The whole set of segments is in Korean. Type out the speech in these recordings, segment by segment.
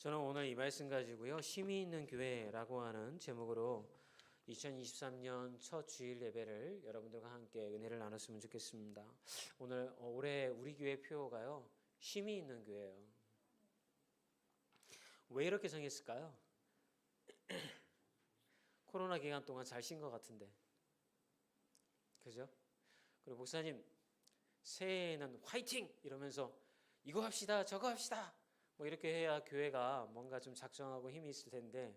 저는 오늘 이 말씀 가지고요. 쉼이 있는 교회라고 하는 제목으로 2023년 첫 주일 예배를 여러분들과 함께 은혜를 나눴으면 좋겠습니다. 오늘 올해 우리 교회 표어가요. 쉼이 있는 교회예요. 왜 이렇게 정했을까요? 코로나 기간 동안 잘 쉰 것 같은데. 그죠? 그리고 목사님 새해에는 화이팅! 이러면서 이거 합시다 저거 합시다 뭐 이렇게 해야 교회가 뭔가 좀 작정하고 힘이 있을 텐데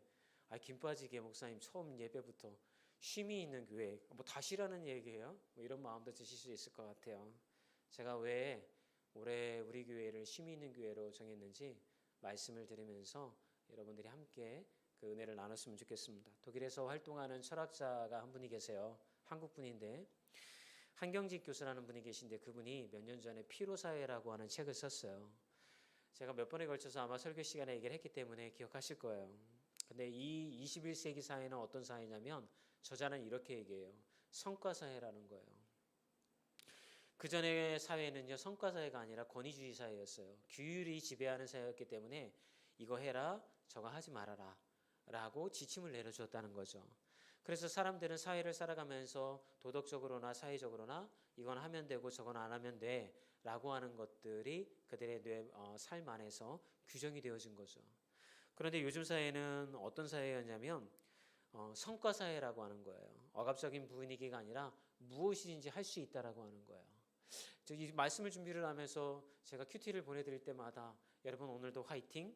김 빠지게 목사님 처음 예배부터 쉼이 있는 교회 뭐 다시라는 얘기예요? 뭐 이런 마음도 드실 수 있을 것 같아요. 제가 왜 올해 우리 교회를 쉼이 있는 교회로 정했는지 말씀을 드리면서 여러분들이 함께 그 은혜를 나눴으면 좋겠습니다. 독일에서 활동하는 철학자가 한 분이 계세요. 한국 분인데 한경직 교수라는 분이 계신데 그분이 몇 년 전에 피로사회라고 하는 책을 썼어요. 제가 몇 번에 걸쳐서 아마 설교 시간에 얘기를 했기 때문에 기억하실 거예요. 근데 이 21세기 사회는 어떤 사회냐면 저자는 이렇게 얘기해요. 성과사회라는 거예요. 그 전의 사회는요, 성과사회가 아니라 권위주의 사회였어요. 규율이 지배하는 사회였기 때문에 이거 해라, 저거 하지 말아라 라고 지침을 내려주었다는 거죠. 그래서 사람들은 사회를 살아가면서 도덕적으로나 사회적으로나 이건 하면 되고 저건 안 하면 돼 라고 하는 것들이 그들의 삶 안에서 규정이 되어진 거죠. 그런데 요즘 사회는 어떤 사회였냐면 성과사회라고 하는 거예요. 억압적인 분위기가 아니라 무엇이든지 할 수 있다라고 하는 거예요. 이 말씀을 준비를 하면서 제가 큐티를 보내드릴 때마다 여러분 오늘도 화이팅!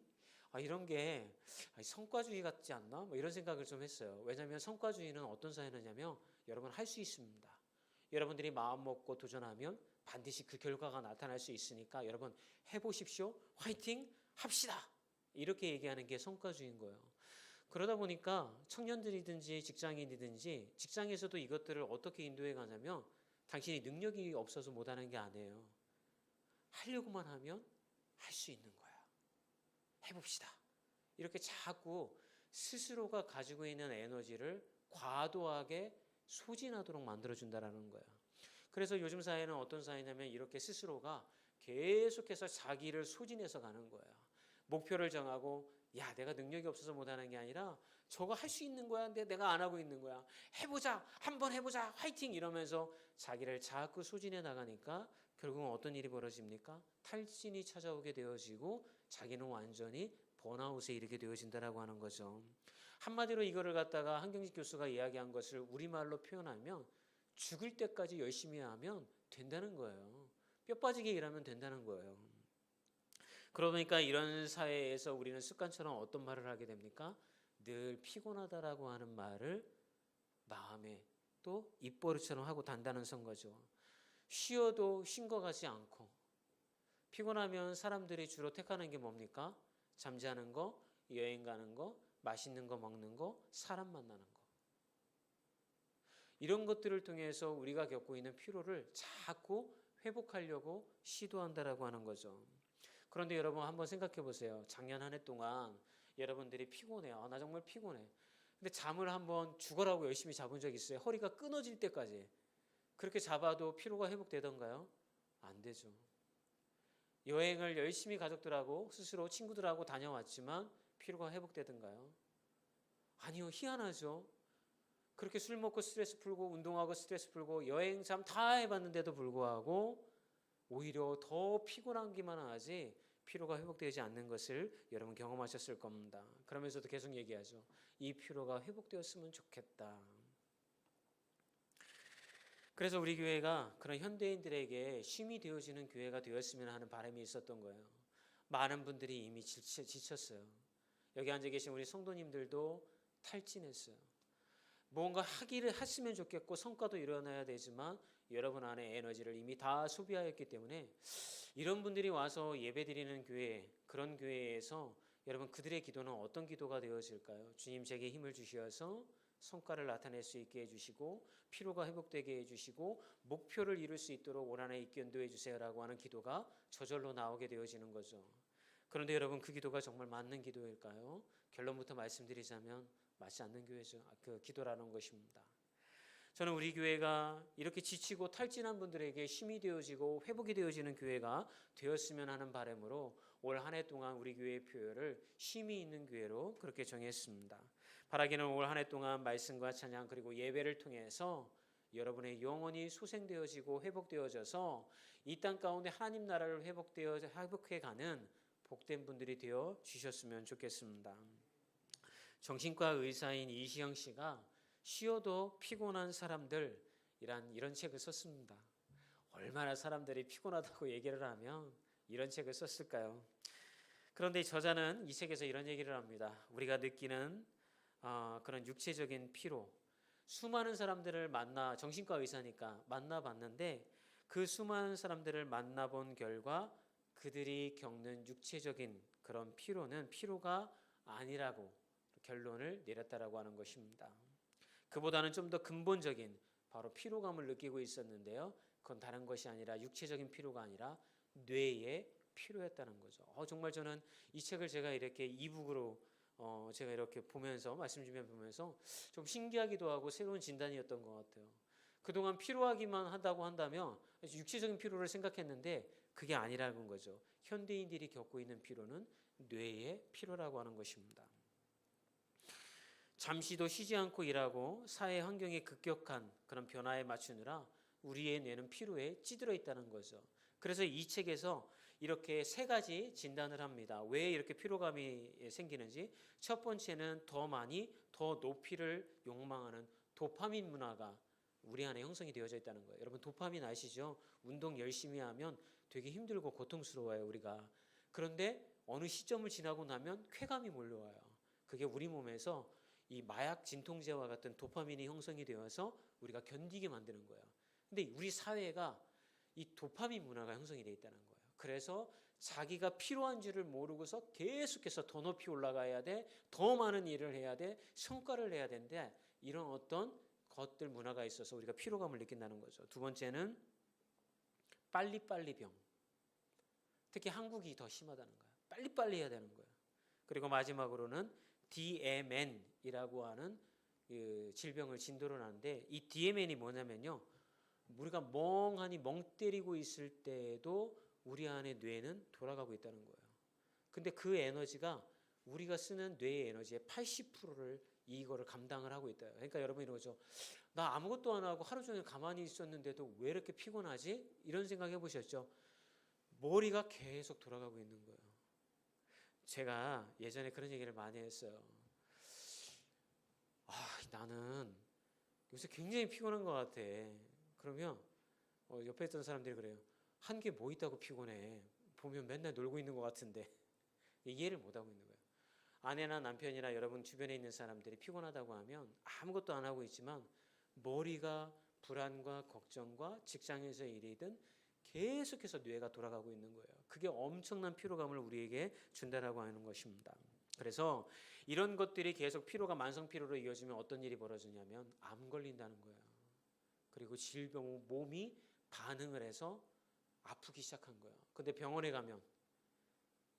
이런 게 성과주의 같지 않나? 뭐 이런 생각을 좀 했어요. 왜냐하면 성과주의는 어떤 사회냐면 여러분 할 수 있습니다. 여러분들이 마음 먹고 도전하면 반드시 그 결과가 나타날 수 있으니까 여러분 해보십시오. 화이팅! 합시다! 이렇게 얘기하는 게 성과주의인 거예요. 그러다 보니까 청년들이든지 직장인이든지 직장에서도 이것들을 어떻게 인도해 가냐면 당신이 능력이 없어서 못하는 게 아니에요. 하려고만 하면 할 수 있는 거야. 해봅시다. 이렇게 자꾸 스스로가 가지고 있는 에너지를 과도하게 소진하도록 만들어준다는 거야. 그래서 요즘 사회는 어떤 사회냐면 이렇게 스스로가 계속해서 자기를 소진해서 가는 거야. 목표를 정하고 야 내가 능력이 없어서 못하는 게 아니라 저거 할 수 있는 거야. 근데 내가 안 하고 있는 거야. 해보자. 한번 해보자. 화이팅 이러면서 자기를 자꾸 소진해 나가니까 결국은 어떤 일이 벌어집니까? 탈진이 찾아오게 되어지고 자기는 완전히 번아웃에 이르게 되어진다라고 하는 거죠. 한마디로 이거를 갖다가 한경직 교수가 이야기한 것을 우리말로 표현하면 죽을 때까지 열심히 하면 된다는 거예요. 뼈 빠지게 일하면 된다는 거예요. 그러니까 이런 사회에서 우리는 습관처럼 어떤 말을 하게 됩니까? 늘 피곤하다라고 하는 말을 마음에 또 입버릇처럼 하고 단다는 선거죠. 쉬어도 쉰 것 같지 않고 피곤하면 사람들이 주로 택하는 게 뭡니까? 잠자는 거, 여행 가는 거, 맛있는 거 먹는 거, 사람 만나는 거. 이런 것들을 통해서 우리가 겪고 있는 피로를 자꾸 회복하려고 시도한다라고 하는 거죠. 그런데 여러분 한번 생각해 보세요. 작년 한 해 동안 여러분들이 피곤해요. 나 정말 피곤해. 근데 잠을 한번 죽어라고 열심히 잡은 적 있어요? 허리가 끊어질 때까지. 그렇게 잡아도 피로가 회복되던가요? 안 되죠. 여행을 열심히 가족들하고 스스로 친구들하고 다녀왔지만 피로가 회복되던가요? 아니요. 희한하죠. 그렇게 술 먹고 스트레스 풀고 운동하고 스트레스 풀고 여행 참 다 해봤는데도 불구하고 오히려 더 피곤하기만 하지 피로가 회복되지 않는 것을 여러분 경험하셨을 겁니다. 그러면서도 계속 얘기하죠. 이 피로가 회복되었으면 좋겠다. 그래서 우리 교회가 그런 현대인들에게 쉼이 되어지는 교회가 되었으면 하는 바람이 있었던 거예요. 많은 분들이 이미 지쳤어요. 여기 앉아 계신 우리 성도님들도 탈진했어요. 뭔가 하기를 했으면 좋겠고 성과도 일어나야 되지만 여러분 안에 에너지를 이미 다 소비하였기 때문에 이런 분들이 와서 예배드리는 교회, 그런 교회에서 여러분 그들의 기도는 어떤 기도가 되어질까요? 주님 제게 힘을 주셔서 성과를 나타낼 수 있게 해주시고 피로가 회복되게 해주시고 목표를 이룰 수 있도록 올 한해 있게 인도해 주세요라고 하는 기도가 저절로 나오게 되어지는 거죠. 그런데 여러분 그 기도가 정말 맞는 기도일까요? 결론부터 말씀드리자면 맞지 않는 교회죠. 그 기도라는 것입니다. 저는 우리 교회가 이렇게 지치고 탈진한 분들에게 힘이 되어지고 회복이 되어지는 교회가 되었으면 하는 바람으로 올 한 해 동안 우리 교회의 표어를 힘이 있는 교회로 그렇게 정했습니다. 바라기는 올 한 해 동안 말씀과 찬양 그리고 예배를 통해서 여러분의 영혼이 소생되어지고 회복되어져서 이 땅 가운데 하나님 나라를 회복해가는 복된 분들이 되어 주셨으면 좋겠습니다. 정신과 의사인 이시영 씨가 쉬어도 피곤한 사람들이란 이런 책을 썼습니다. 얼마나 사람들이 피곤하다고 얘기를 하면 이런 책을 썼을까요? 그런데 저자는 이 책에서 이런 얘기를 합니다. 우리가 느끼는 그런 육체적인 피로, 수많은 사람들을 정신과 의사니까 만나봤는데 그 수많은 사람들을 만나본 결과 그들이 겪는 육체적인 그런 피로는 피로가 아니라고 결론을 내렸다라고 하는 것입니다. 그보다는 좀 더 근본적인 바로 피로감을 느끼고 있었는데요. 그건 다른 것이 아니라 육체적인 피로가 아니라 뇌의 피로였다는 거죠. 정말 저는 이 책을 제가 이렇게 이북으로 제가 이렇게 보면서 말씀 보면서 좀 신기하기도 하고 새로운 진단이었던 것 같아요. 그동안 피로하기만 한다고 한다면 육체적인 피로를 생각했는데 그게 아니라는 거죠. 현대인들이 겪고 있는 피로는 뇌의 피로라고 하는 것입니다. 잠시도 쉬지 않고 일하고 사회 환경의 급격한 그런 변화에 맞추느라 우리의 뇌는 피로에 찌들어 있다는 거죠. 그래서 이 책에서 이렇게 세 가지 진단을 합니다. 왜 이렇게 피로감이 생기는지. 첫 번째는 더 많이 더 높이를 욕망하는 도파민 문화가 우리 안에 형성이 되어져 있다는 거예요. 여러분 도파민 아시죠? 운동 열심히 하면 되게 힘들고 고통스러워요, 우리가. 그런데 어느 시점을 지나고 나면 쾌감이 몰려와요. 그게 우리 몸에서 이 마약 진통제와 같은 도파민이 형성이 되어서 우리가 견디게 만드는 거예요. 근데 우리 사회가 이 도파민 문화가 형성이 되어 있다는 거예요. 그래서 자기가 필요한 줄을 모르고서 계속해서 더 높이 올라가야 돼, 더 많은 일을 해야 돼, 성과를 내야 되는데 이런 어떤 것들 문화가 있어서 우리가 피로감을 느낀다는 거죠. 두 번째는 빨리빨리 병. 특히 한국이 더 심하다는 거예요. 빨리빨리 해야 되는 거예요. 그리고 마지막으로는 DMN이라고 하는 그 질병을 진도를 하는데 이 DMN이 뭐냐면요. 우리가 멍하니 멍 때리고 있을 때에도 우리 안에 뇌는 돌아가고 있다는 거예요. 근데 그 에너지가 우리가 쓰는 뇌의 에너지의 80%를 이거를 감당을 하고 있다. 그러니까 여러분 이러죠. 나 아무것도 안 하고 하루 종일 가만히 있었는데도 왜 이렇게 피곤하지? 이런 생각 해보셨죠? 머리가 계속 돌아가고 있는 거예요. 제가 예전에 그런 얘기를 많이 했어요. 나는 요새 굉장히 피곤한 것 같아. 그러면 옆에 있던 사람들이 그래요. 한 게 뭐 있다고 피곤해. 보면 맨날 놀고 있는 것 같은데. 이해를 못하고 있는 거예요. 아내나 남편이나 여러분 주변에 있는 사람들이 피곤하다고 하면 아무것도 안 하고 있지만 머리가 불안과 걱정과 직장에서의 일이든 계속해서 뇌가 돌아가고 있는 거예요. 그게 엄청난 피로감을 우리에게 준다라고 하는 것입니다. 그래서 이런 것들이 계속 피로가 만성 피로로 이어지면 어떤 일이 벌어지냐면 암 걸린다는 거예요. 그리고 질병, 몸이 반응을 해서 아프기 시작한 거예요. 근데 병원에 가면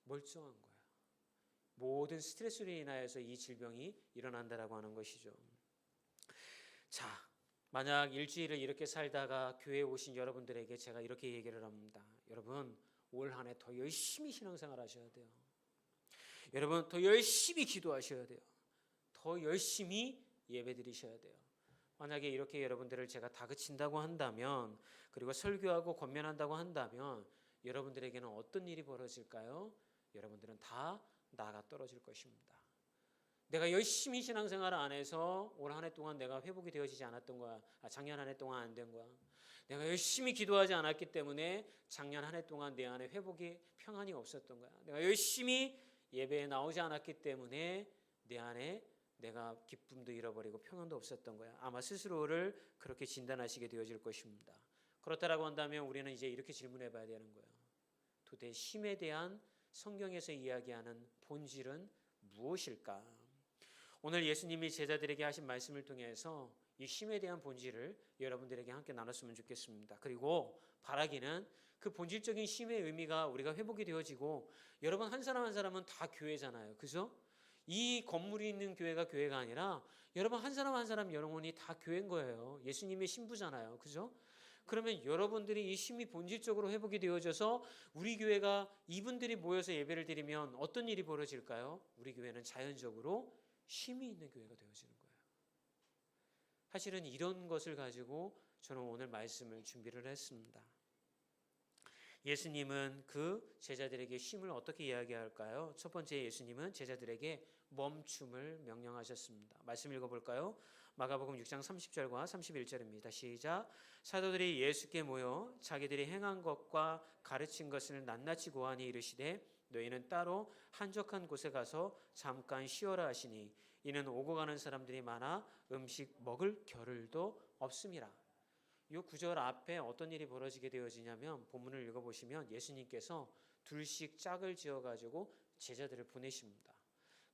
멀쩡한 거예요. 모든 스트레스로 인하여서 이 질병이 일어난다라고 하는 것이죠. 자, 만약 일주일을 이렇게 살다가 교회에 오신 여러분들에게 제가 이렇게 얘기를 합니다. 여러분, 올 한 해 더 열심히 신앙생활 하셔야 돼요. 여러분, 더 열심히 기도하셔야 돼요. 더 열심히 예배드리셔야 돼요. 만약에 이렇게 여러분들을 제가 다그친다고 한다면, 그리고 설교하고 권면한다고 한다면 여러분들에게는 어떤 일이 벌어질까요? 여러분들은 다 나가 떨어질 것입니다. 내가 열심히 신앙생활을 안 해서 올 한 해 동안 내가 회복이 되어지지 않았던 거야. 작년 한 해 동안 안 된 거야. 내가 열심히 기도하지 않았기 때문에 작년 한 해 동안 내 안에 회복이 평안이 없었던 거야. 내가 열심히 예배에 나오지 않았기 때문에 내 안에 내가 기쁨도 잃어버리고 평안도 없었던 거야. 아마 스스로를 그렇게 진단하시게 되어질 것입니다. 그렇다라고 한다면 우리는 이제 이렇게 질문해 봐야 되는 거예요. 도대체 힘에 대한 성경에서 이야기하는 본질은 무엇일까? 오늘 예수님이 제자들에게 하신 말씀을 통해서 이 힘에 대한 본질을 여러분들에게 함께 나눴으면 좋겠습니다. 그리고 바라기는 그 본질적인 힘의 의미가 우리가 회복이 되어지고 여러분 한 사람 한 사람은 다 교회잖아요. 그죠? 이 건물이 있는 교회가 교회가 아니라 여러분 한 사람 한 사람 영혼이 다 교회인 거예요. 예수님의 신부잖아요. 그죠? 그러면 여러분들이 이 심이 본질적으로 회복이 되어져서 우리 교회가 이분들이 모여서 예배를 드리면 어떤 일이 벌어질까요? 우리 교회는 자연적으로 쉼이 있는 교회가 되어지는 거예요. 사실은 이런 것을 가지고 저는 오늘 말씀을 준비를 했습니다. 예수님은 그 제자들에게 쉼을 어떻게 이야기할까요? 첫 번째, 예수님은 제자들에게 멈춤을 명령하셨습니다. 말씀 읽어볼까요? 마가복음 6장 30절과 31절입니다. 시작. 사도들이 예수께 모여 자기들이 행한 것과 가르친 것을 낱낱이 고하니 이르시되 너희는 따로 한적한 곳에 가서 잠깐 쉬어라 하시니 이는 오고 가는 사람들이 많아 음식 먹을 겨를도 없음이라. 이 구절 앞에 어떤 일이 벌어지게 되어지냐면 본문을 읽어보시면 예수님께서 둘씩 짝을 지어가지고 제자들을 보내십니다.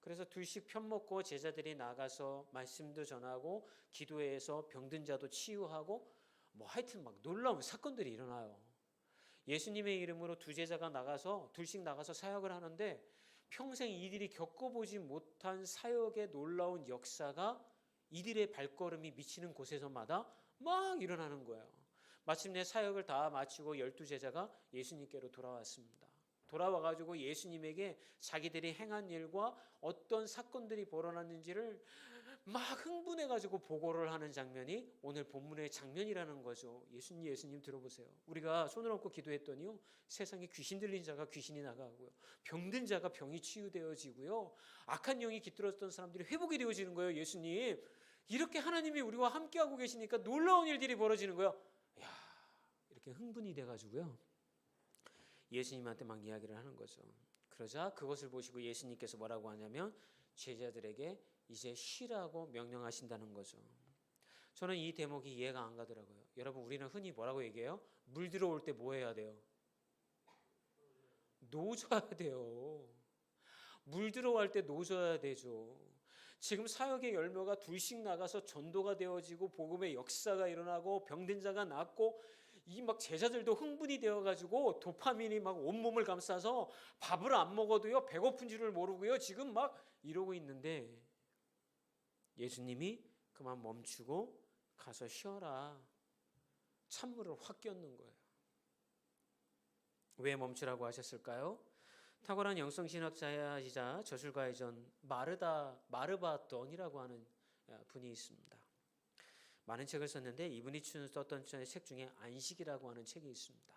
그래서 둘씩 편먹고 제자들이 나가서 말씀도 전하고 기도회에서 병든 자도 치유하고 뭐 하여튼 막 놀라운 사건들이 일어나요. 예수님의 이름으로 두 제자가 나가서 둘씩 나가서 사역을 하는데 평생 이들이 겪어보지 못한 사역의 놀라운 역사가 이들의 발걸음이 미치는 곳에서마다 막 일어나는 거예요. 마침내 사역을 다 마치고 12제자가 예수님께로 돌아왔습니다. 돌아와가지고 예수님에게 자기들이 행한 일과 어떤 사건들이 벌어났는지를 막 흥분해가지고 보고를 하는 장면이 오늘 본문의 장면이라는 거죠. 예수님 들어보세요. 우리가 손을 얹고 기도했더니요, 세상에 귀신 들린 자가 귀신이 나가고요, 병든 자가 병이 치유되어지고요, 악한 영이 깃들었던 사람들이 회복이 되어지는 거예요. 예수님, 이렇게 하나님이 우리와 함께하고 계시니까 놀라운 일들이 벌어지는 거예요. 이야, 이렇게 흥분이 돼가지고요, 예수님한테 막 이야기를 하는 거죠. 그러자 그것을 보시고 예수님께서 뭐라고 하냐면 제자들에게 이제 쉬라고 명령하신다는 거죠. 저는 이 대목이 이해가 안 가더라고요. 여러분, 우리는 흔히 뭐라고 얘기해요? 물 들어올 때 뭐 해야 돼요? 노져야 돼요. 물 들어갈 때 노져야 되죠. 지금 사역의 열매가 둘씩 나가서 전도가 되어지고 복음의 역사가 일어나고 병든 자가 낫고 이 막 제자들도 흥분이 되어가지고 도파민이 막 온몸을 감싸서 밥을 안 먹어도요 배고픈 줄을 모르고요 지금 막 이러고 있는데 예수님이 그만 멈추고 가서 쉬어라, 찬물을 확 끼얹는 거예요. 왜 멈추라고 하셨을까요? 탁월한 영성신학자이자 저술가의 전 마르바돈이라고 하는 분이 있습니다. 많은 책을 썼는데 이분이 썼던 책 중에 안식이라고 하는 책이 있습니다.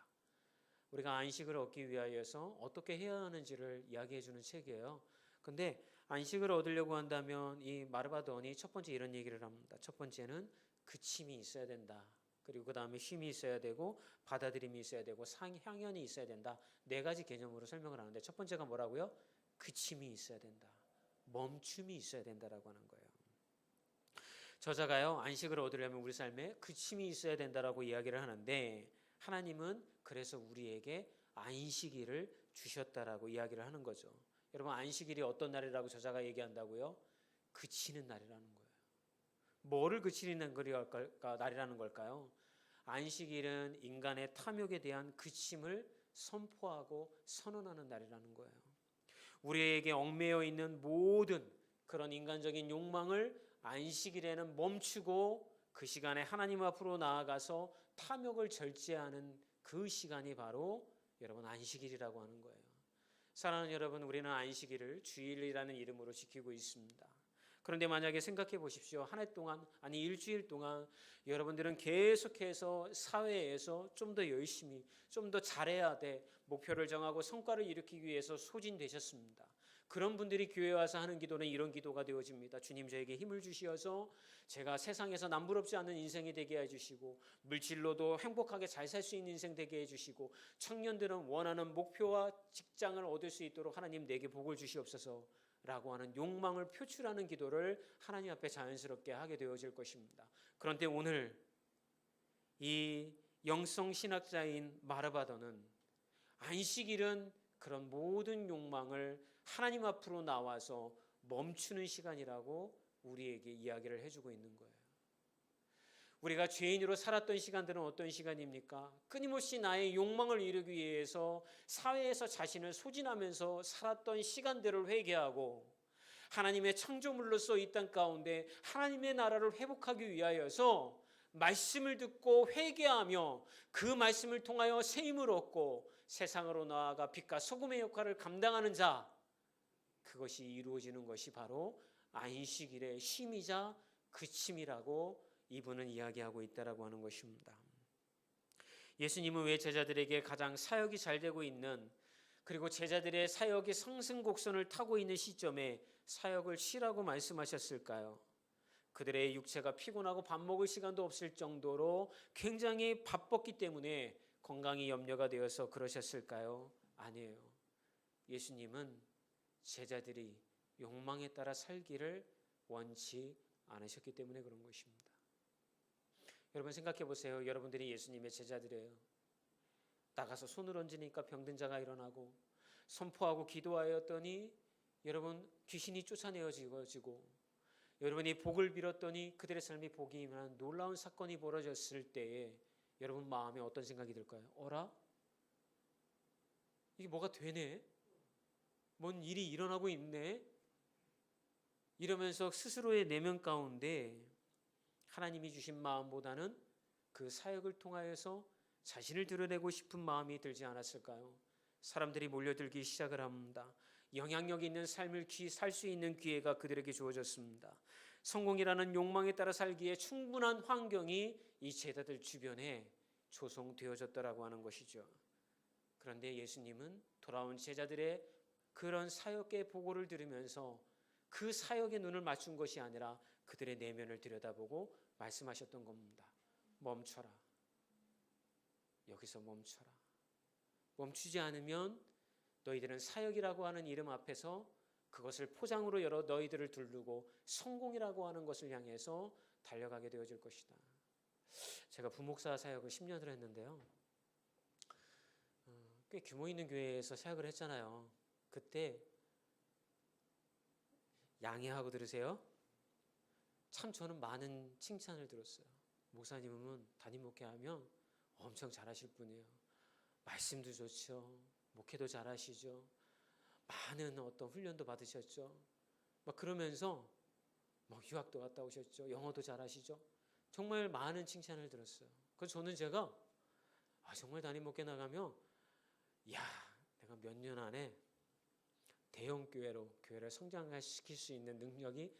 우리가 안식을 얻기 위하여서 어떻게 해야 하는지를 이야기해 주는 책이에요. 근데 안식을 얻으려고 한다면 이 마르바돈이 첫 번째 이런 얘기를 합니다. 첫 번째는 그침이 있어야 된다. 그리고 그 다음에 쉼이 있어야 되고 받아들임이 있어야 되고 향연이 있어야 된다. 4가지 개념으로 설명을 하는데 첫 번째가 뭐라고요? 그침이 있어야 된다. 멈춤이 있어야 된다라고 하는 거예요. 저자가요, 안식을 얻으려면 우리 삶에 그침이 있어야 된다라고 이야기를 하는데 하나님은 그래서 우리에게 안식일을 주셨다라고 이야기를 하는 거죠. 여러분, 안식일이 어떤 날이라고 저자가 얘기한다고요? 그치는 날이라는 거예요. 뭐를 그치는 날이라는 걸까요? 안식일은 인간의 탐욕에 대한 그침을 선포하고 선언하는 날이라는 거예요. 우리에게 얽매여 있는 모든 그런 인간적인 욕망을 안식일에는 멈추고 그 시간에 하나님 앞으로 나아가서 탐욕을 절제하는 그 시간이 바로 여러분 안식일이라고 하는 거예요. 사랑하는 여러분, 우리는 안식일을 주일이라는 이름으로 지키고 있습니다. 그런데 만약에 생각해 보십시오. 한 해 동안, 아니 일주일 동안 여러분들은 계속해서 사회에서 좀 더 열심히, 좀 더 잘해야 돼, 목표를 정하고 성과를 일으키기 위해서 소진되셨습니다. 그런 분들이 교회에 와서 하는 기도는 이런 기도가 되어집니다. 주님, 저에게 힘을 주시어서 제가 세상에서 남부럽지 않은 인생이 되게 해주시고 물질로도 행복하게 잘 살 수 있는 인생 되게 해주시고 청년들은 원하는 목표와 직장을 얻을 수 있도록 하나님 내게 복을 주시옵소서 라고 하는 욕망을 표출하는 기도를 하나님 앞에 자연스럽게 하게 되어질 것입니다. 그런데 오늘 이 영성신학자인 마르바돈은 안식일은 그런 모든 욕망을 하나님 앞으로 나와서 멈추는 시간이라고 우리에게 이야기를 해주고 있는 거예요. 우리가 죄인으로 살았던 시간들은 어떤 시간입니까? 끊임없이 나의 욕망을 이루기 위해서 사회에서 자신을 소진하면서 살았던 시간들을 회개하고 하나님의 창조물로서 이 땅 가운데 하나님의 나라를 회복하기 위하여서 말씀을 듣고 회개하며 그 말씀을 통하여 새 힘을 얻고 세상으로 나아가 빛과 소금의 역할을 감당하는 자, 그것이 이루어지는 것이 바로 안식일의 쉼이자 그침이라고 이분은 이야기하고 있다라고 하는 것입니다. 예수님은 왜 제자들에게 가장 사역이 잘 되고 있는, 그리고 제자들의 사역이 상승곡선을 타고 있는 시점에 사역을 쉬라고 말씀하셨을까요? 그들의 육체가 피곤하고 밥 먹을 시간도 없을 정도로 굉장히 바빴기 때문에 건강이 염려가 되어서 그러셨을까요? 아니에요. 예수님은 제자들이 욕망에 따라 살기를 원치 않으셨기 때문에 그런 것입니다. 여러분 생각해 보세요. 여러분들이 예수님의 제자들이에요. 나가서 손을 얹으니까 병든 자가 일어나고, 선포하고 기도하였더니 여러분 귀신이 쫓아내어지고, 여러분이 복을 빌었더니 그들의 삶이 복이 임한 놀라운 사건이 벌어졌을 때에 여러분 마음에 어떤 생각이 들까요? 어라? 이게 뭐가 되네? 뭔 일이 일어나고 있네? 이러면서 스스로의 내면 가운데 하나님이 주신 마음보다는 그 사역을 통하여서 자신을 드러내고 싶은 마음이 들지 않았을까요? 사람들이 몰려들기 시작을 합니다. 영향력 있는 삶을 살 수 있는 기회가 그들에게 주어졌습니다. 성공이라는 욕망에 따라 살기에 충분한 환경이 이 제자들 주변에 조성되어졌다라고 하는 것이죠. 그런데 예수님은 돌아온 제자들의 그런 사역의 보고를 들으면서 그 사역에 눈을 맞춘 것이 아니라 그들의 내면을 들여다보고 말씀하셨던 겁니다. 멈춰라. 여기서 멈춰라. 멈추지 않으면 너희들은 사역이라고 하는 이름 앞에서 그것을 포장으로 열어 너희들을 두르고 성공이라고 하는 것을 향해서 달려가게 되어질 것이다. 제가 부목사 사역을 10년을 했는데요. 꽤 규모 있는 교회에서 사역을 했잖아요. 그때 양해하고 들으세요. 참 저는 많은 칭찬을 들었어요. 목사님은 담임 목회하면 엄청 잘하실 분이에요. 말씀도 좋죠. 목회도 잘하시죠. 많은 어떤 훈련도 받으셨죠. 막 그러면서 유학도 갔다 오셨죠. 영어도 잘하시죠. 정말 많은 칭찬을 들었어요. 그래서 저는 제가 정말 담임 목회 나가면 내가 몇 년 안에 대형 교회를 성장시킬 수 있는 능력이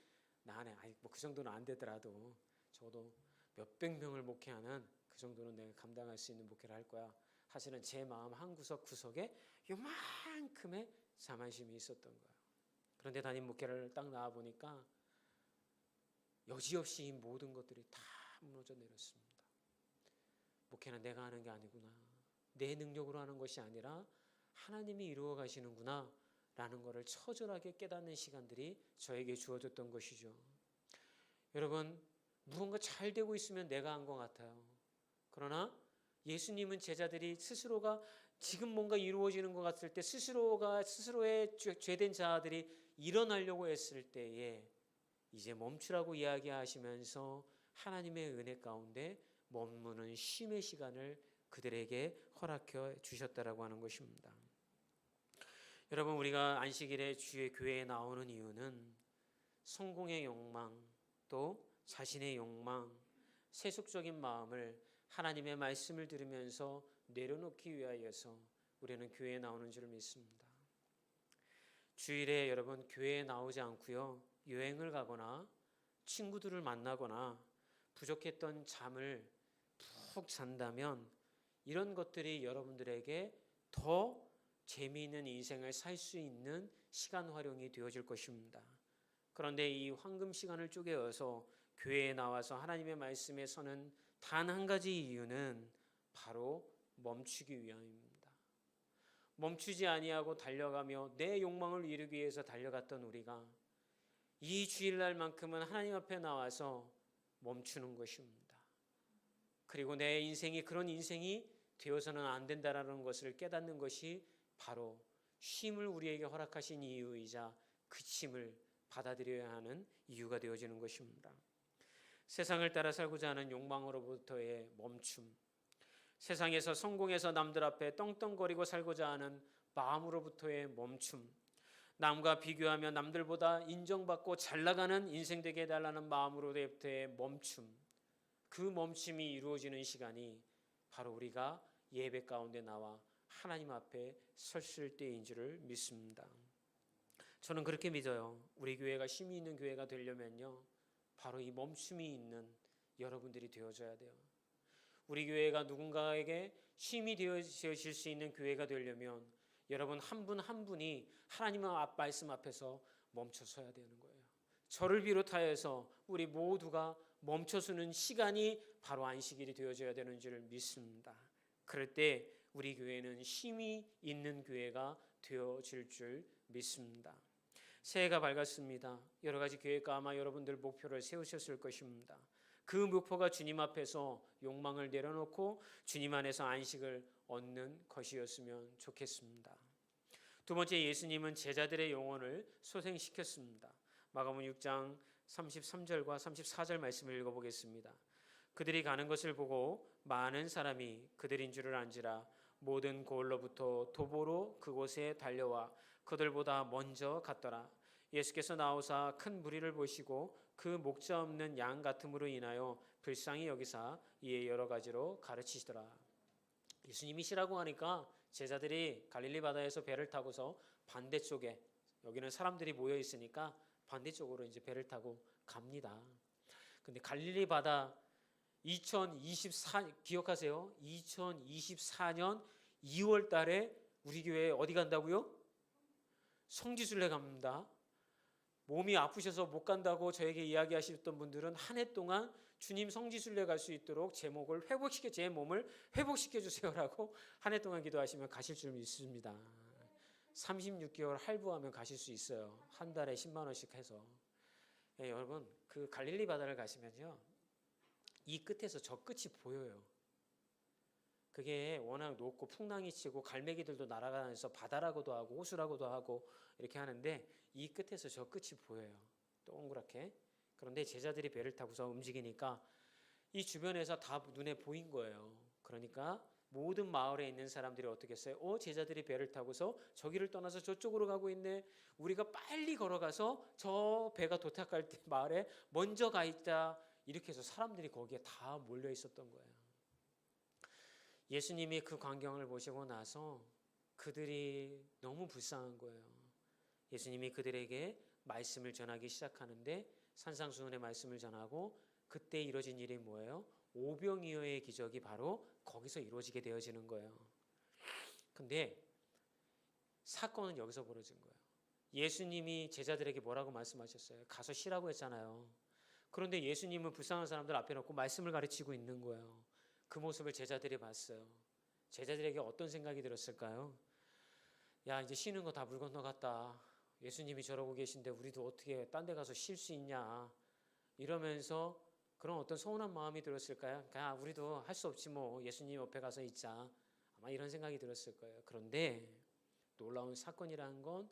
나 안에 그 정도는 안 되더라도 적어도 몇백 명을 목회하는 그 정도는 내가 감당할 수 있는 목회를 할 거야. 사실은 제 마음 한 구석구석에 요만큼의 자만심이 있었던 거예요. 그런데 담임 목회를 딱 나와 보니까 여지없이 이 모든 것들이 다 무너져 내렸습니다. 목회는 내가 하는 게 아니구나. 내 능력으로 하는 것이 아니라 하나님이 이루어 가시는구나 라는 것을 처절하게 깨닫는 시간들이 저에게 주어졌던 것이죠. 여러분, 무언가 잘 되고 있으면 내가 한 것 같아요. 그러나 예수님은 제자들이 스스로가 지금 뭔가 이루어지는 것 같을 때 스스로의 죄된 자들이 일어나려고 했을 때에 이제 멈추라고 이야기하시면서 하나님의 은혜 가운데 머무는 쉼의 시간을 그들에게 허락해 주셨다라고 하는 것입니다. 여러분, 우리가 안식일에 주의 교회에 나오는 이유는 성공의 욕망, 또 자신의 욕망, 세속적인 마음을 하나님의 말씀을 들으면서 내려놓기 위하여서 우리는 교회에 나오는 줄 믿습니다. 주일에 여러분 교회에 나오지 않고요, 여행을 가거나 친구들을 만나거나 부족했던 잠을 푹 잔다면 이런 것들이 여러분들에게 더 재미있는 인생을 살 수 있는 시간 활용이 되어질 것입니다. 그런데 이 황금 시간을 쪼개어서 교회에 나와서 하나님의 말씀에 서는 단 한 가지 이유는 바로 멈추기 위함입니다. 멈추지 아니하고 달려가며 내 욕망을 이루기 위해서 달려갔던 우리가 이 주일날만큼은 하나님 앞에 나와서 멈추는 것입니다. 그리고 내 인생이 그런 인생이 되어서는 안 된다라는 것을 깨닫는 것이 바로 쉼을 우리에게 허락하신 이유이자 그침을 받아들여야 하는 이유가 되어지는 것입니다. 세상을 따라 살고자 하는 욕망으로부터의 멈춤, 세상에서 성공해서 남들 앞에 떵떵거리고 살고자 하는 마음으로부터의 멈춤, 남과 비교하며 남들보다 인정받고 잘 나가는 인생 되게 해달라는 마음으로부터의 멈춤, 그 멈춤이 이루어지는 시간이 바로 우리가 예배 가운데 나와 하나님 앞에 섰을 때인 줄을 믿습니다. 저는 그렇게 믿어요. 우리 교회가 힘이 있는 교회가 되려면요, 바로 이 멈춤이 있는 여러분들이 되어줘야 돼요. 우리 교회가 누군가에게 힘이 되어질 수 있는 교회가 되려면 여러분 한 분 한 분이 하나님의 말씀 앞에서 멈춰서야 되는 거예요. 저를 비롯하여서 우리 모두가 멈춰서는 시간이 바로 안식일이 되어져야 되는 줄 믿습니다. 그럴 때 우리 교회는 힘이 있는 교회가 되어질 줄 믿습니다. 새해가 밝았습니다. 여러 가지 계획과 아마 여러분들 목표를 세우셨을 것입니다. 그 목표가 주님 앞에서 욕망을 내려놓고 주님 안에서 안식을 얻는 것이었으면 좋겠습니다. 두 번째, 예수님은 제자들의 영혼을 소생시켰습니다. 마가복음 6장 33절과 34절 말씀을 읽어보겠습니다. 그들이 가는 것을 보고 많은 사람이 그들인 줄을 안지라 모든 고을로부터 도보로 그곳에 달려와 그들보다 먼저 갔더라. 예수께서 나오사 큰 무리를 보시고 그 목자 없는 양 같음으로 인하여 불쌍히 여기사 이에 여러 가지로 가르치시더라. 예수님이시라고 하니까 제자들이 갈릴리 바다에서 배를 타고서 반대쪽에, 여기는 사람들이 모여 있으니까 반대쪽으로 이제 배를 타고 갑니다. 근데 갈릴리 바다 2024 기억하세요? 2024년 2월 달에 우리 교회 어디 간다고요? 성지순례 갑니다. 몸이 아프셔서 못 간다고 저에게 이야기하셨던 분들은 한 해 동안 주님 성지순례 갈 수 있도록 제 몸을 회복시켜 주세요라고 한 해 동안 기도하시면 가실 줄 믿습니다. 36개월 할부하면 가실 수 있어요. 한 달에 10만 원씩 해서. 네, 여러분 그 갈릴리 바다를 가시면요, 이 끝에서 저 끝이 보여요. 그게 워낙 높고 풍랑이 치고 갈매기들도 날아가면서 바다라고도 하고 호수라고도 하고 이렇게 하는데 이 끝에서 저 끝이 보여요. 동그랗게. 그런데 제자들이 배를 타고서 움직이니까 이 주변에서 다 눈에 보인 거예요. 그러니까 모든 마을에 있는 사람들이 어떻게 했어요? 제자들이 배를 타고서 저기를 떠나서 저쪽으로 가고 있네. 우리가 빨리 걸어가서 저 배가 도착할 때 마을에 먼저 가 있자. 이렇게 해서 사람들이 거기에 다 몰려 있었던 거예요. 예수님이 그 광경을 보시고 나서 그들이 너무 불쌍한 거예요. 예수님이 그들에게 말씀을 전하기 시작하는데 산상수훈의 말씀을 전하고 그때 이루어진 일이 뭐예요? 오병이어의 기적이 바로 거기서 이루어지게 되어지는 거예요. 근데 사건은 여기서 벌어진 거예요. 예수님이 제자들에게 뭐라고 말씀하셨어요? 가서 쉬라고 했잖아요. 그런데 예수님은 불쌍한 사람들 앞에 놓고 말씀을 가르치고 있는 거예요. 그 모습을 제자들이 봤어요. 제자들에게 어떤 생각이 들었을까요? 야, 이제 쉬는 거 다 물 건너갔다. 예수님이 저러고 계신데 우리도 어떻게 딴 데 가서 쉴 수 있냐. 이러면서 그런 어떤 서운한 마음이 들었을까요? 그냥 우리도 할 수 없지 뭐, 예수님 옆에 가서 있자. 아마 이런 생각이 들었을 거예요. 그런데 놀라운 사건이라는 건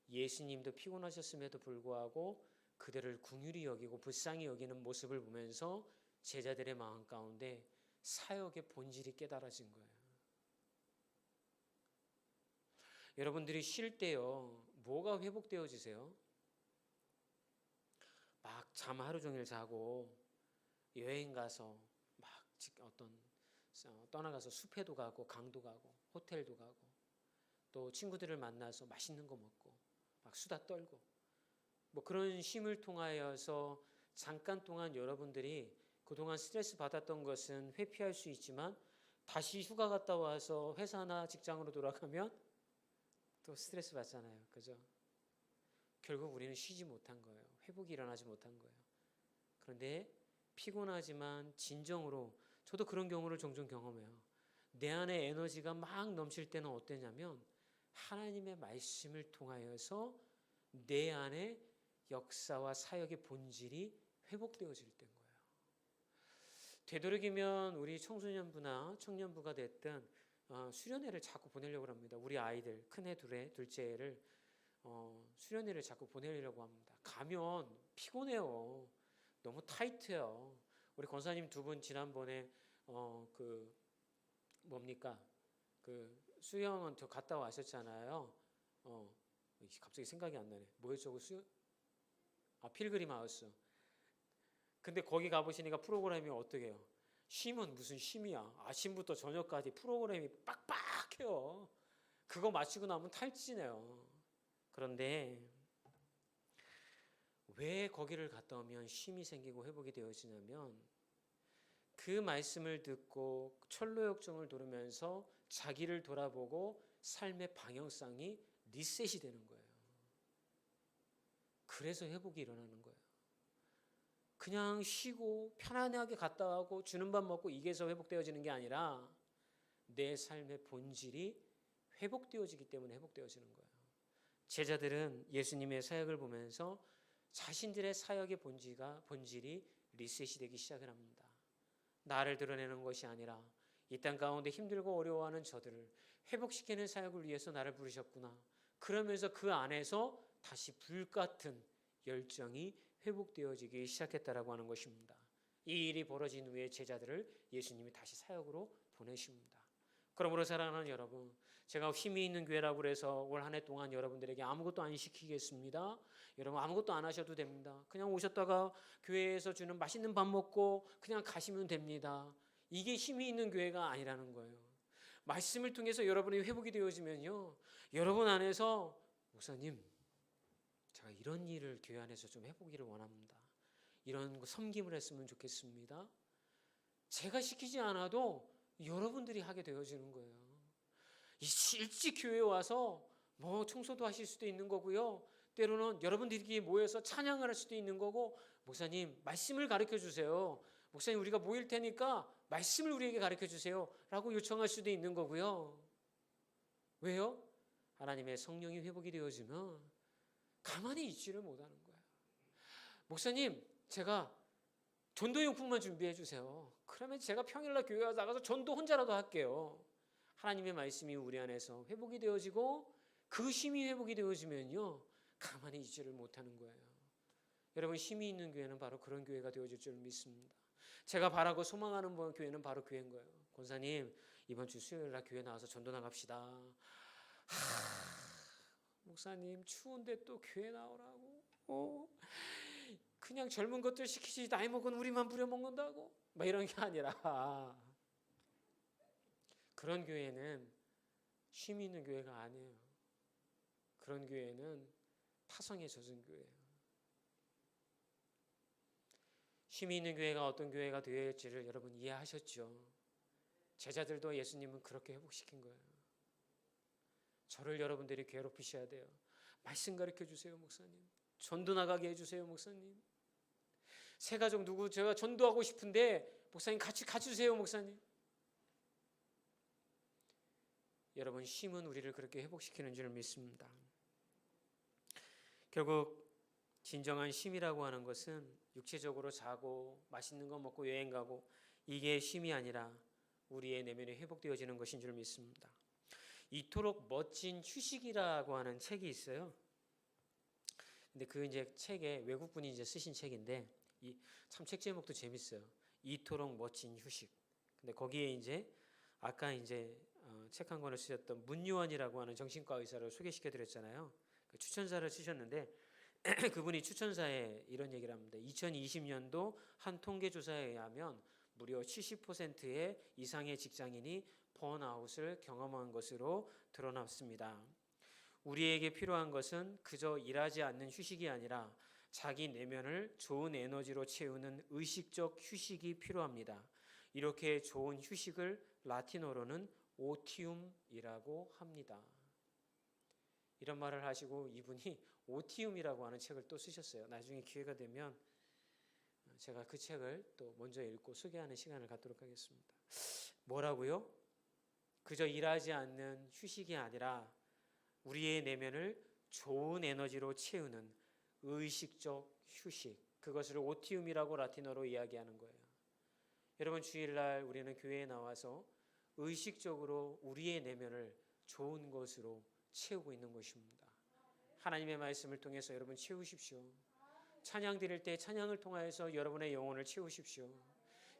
예수님도 피곤하셨음에도 불구하고 그들을 긍휼히 여기고 불쌍히 여기는 모습을 보면서 제자들의 마음 가운데 사역의 본질이 깨달아진 거예요. 여러분들이 쉴 때요, 뭐가 회복되어지세요? 막 잠 하루 종일 자고 여행 가서 막 떠나가서 숲에도 가고 강도 가고 호텔도 가고 또 친구들을 만나서 맛있는 거 먹고 막 수다 떨고 뭐 그런 쉼을 통하여서 잠깐 동안 여러분들이 그동안 스트레스 받았던 것은 회피할 수 있지만 다시 휴가 갔다 와서 회사나 직장으로 돌아가면 또 스트레스 받잖아요. 그죠? 결국 우리는 쉬지 못한 거예요. 회복이 일어나지 못한 거예요. 그런데 피곤하지만 진정으로, 저도 그런 경우를 종종 경험해요. 내 안에 에너지가 막 넘칠 때는 어땠냐면 하나님의 말씀을 통하여서 내 안에 역사와 사역의 본질이 회복되어질 때인 거예요. 되도록이면 우리 청소년부나 청년부가 됐든 수련회를 자꾸 보내려고 합니다. 우리 아이들, 큰애, 둘째를 수련회를 자꾸 보내려고 합니다. 가면 피곤해요. 너무 타이트해요. 우리 권사님 두 분 지난번에 수영은 저 갔다 와셨잖아요. 갑자기 생각이 안 나네. 뭐였죠? 필그림 하우스. 근데 거기 가보시니까 프로그램이 어떻게 해요? 쉼은 무슨 쉼이야. 아침부터 저녁까지 프로그램이 빡빡해요. 그거 마치고 나면 탈지네요. 그런데 왜 거기를 갔다 오면 쉼이 생기고 회복이 되어지냐면 그 말씀을 듣고 철로역정을 들으면서 자기를 돌아보고 삶의 방향성이 리셋이 되는 거예요. 그래서 회복이 일어나는 거예요. 그냥 쉬고 편안하게 갔다 와고 주는 밥 먹고 이게서 회복되어지는 게 아니라 내 삶의 본질이 회복되어지기 때문에 회복되어지는 거예요. 제자들은 예수님의 사역을 보면서 자신들의 사역의 본질이 리셋이 되기 시작을 합니다. 나를 드러내는 것이 아니라 이 땅 가운데 힘들고 어려워하는 저들을 회복시키는 사역을 위해서 나를 부르셨구나. 그러면서 그 안에서 다시 불같은 열정이 회복되어지기 시작했다라고 하는 것입니다. 이 일이 벌어진 후에 제자들을 예수님이 다시 사역으로 보내십니다. 그러므로 사랑하는 여러분, 제가 힘이 있는 교회라고 해서 올 한 해 동안 여러분들에게 아무것도 안 시키겠습니다. 여러분 아무것도 안 하셔도 됩니다. 그냥 오셨다가 교회에서 주는 맛있는 밥 먹고 그냥 가시면 됩니다. 이게 힘이 있는 교회가 아니라는 거예요. 말씀을 통해서 여러분이 회복이 되어지면요, 여러분 안에서 목사님, 제가 이런 일을 교회 안에서 좀 해보기를 원합니다. 이런 거 섬김을 했으면 좋겠습니다. 제가 시키지 않아도 여러분들이 하게 되어지는 거예요. 일찍 교회에 와서 뭐 청소도 하실 수도 있는 거고요. 때로는 여러분들끼리 모여서 찬양을 할 수도 있는 거고, 목사님 말씀을 가르쳐 주세요. 목사님 우리가 모일 테니까 말씀을 우리에게 가르쳐 주세요 라고 요청할 수도 있는 거고요. 왜요? 하나님의 성령이 회복이 되어지면 가만히 있지를 못하는 거예요. 목사님 제가 전도용품만 준비해 주세요. 그러면 제가 평일날 교회 나가서 전도 혼자라도 할게요. 하나님의 말씀이 우리 안에서 회복이 되어지고 그 힘이 회복이 되어지면요, 가만히 있지를 못하는 거예요. 여러분, 힘이 있는 교회는 바로 그런 교회가 되어질 줄 믿습니다. 제가 바라고 소망하는 교회는 바로 교회인 거예요. 권사님 이번 주 수요일날 교회 나와서 전도 나갑시다. 목사님 추운데 또 교회 나오라고? 그냥 젊은 것들 시키지 나이 먹은 우리만 부려먹는다고? 막 이런 게 아니라 그런 교회는 쉼이 있는 교회가 아니에요. 그런 교회는 타성에 젖은 교회예요. 쉼이 있는 교회가 어떤 교회가 되어야할지를 여러분 이해하셨죠? 제자들도 예수님은 그렇게 회복시킨 거예요. 저를 여러분들이 괴롭히셔야 돼요. 말씀 가르쳐 주세요 목사님. 전도 나가게 해주세요 목사님. 새 가족 누구 제가 전도하고 싶은데 목사님 같이 가주세요 목사님. 여러분, 쉼은 우리를 그렇게 회복시키는 줄 믿습니다. 결국 진정한 쉼이라고 하는 것은 육체적으로 자고 맛있는 거 먹고 여행 가고 이게 쉼이 아니라 우리의 내면이 회복되어지는 것인 줄 믿습니다. 이토록 멋진 휴식이라고 하는 책이 있어요. 근데 그 이제 책에 외국분이 이제 쓰신 책인데 참 책 제목도 재밌어요. 이토록 멋진 휴식. 근데 거기에 이제 아까 이제 책 한 권을 쓰셨던 문유원이라고 하는 정신과 의사를 소개시켜 드렸잖아요. 그 추천사를 쓰셨는데 그분이 추천사에 이런 얘기를 합니다. 2020년도 한 통계조사에 의하면 무려 70%의 이상의 직장인이 번아웃을 경험한 것으로 드러났습니다. 우리에게 필요한 것은 그저 일하지 않는 휴식이 아니라 자기 내면을 좋은 에너지로 채우는 의식적 휴식이 필요합니다. 이렇게 좋은 휴식을 라틴어로는 오티움이라고 합니다. 이런 말을 하시고 이분이 오티움이라고 하는 책을 또 쓰셨어요. 나중에 기회가 되면 제가 그 책을 또 먼저 읽고 소개하는 시간을 갖도록 하겠습니다. 뭐라고요? 그저 일하지 않는 휴식이 아니라 우리의 내면을 좋은 에너지로 채우는 의식적 휴식, 그것을 오티움이라고 라틴어로 이야기하는 거예요. 여러분, 주일날 우리는 교회에 나와서 의식적으로 우리의 내면을 좋은 것으로 채우고 있는 것입니다. 하나님의 말씀을 통해서 여러분 채우십시오. 찬양 드릴 때 찬양을 통하여서 여러분의 영혼을 채우십시오.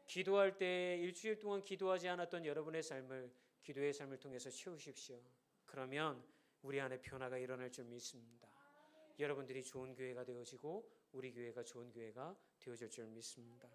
기도할 때 일주일 동안 기도하지 않았던 여러분의 삶을 기도의 삶을 통해서 채우십시오. 그러면 우리 안에 변화가 일어날 줄 믿습니다. 여러분들이 좋은 교회가 되어지고 우리 교회가 좋은 교회가 되어질 줄 믿습니다.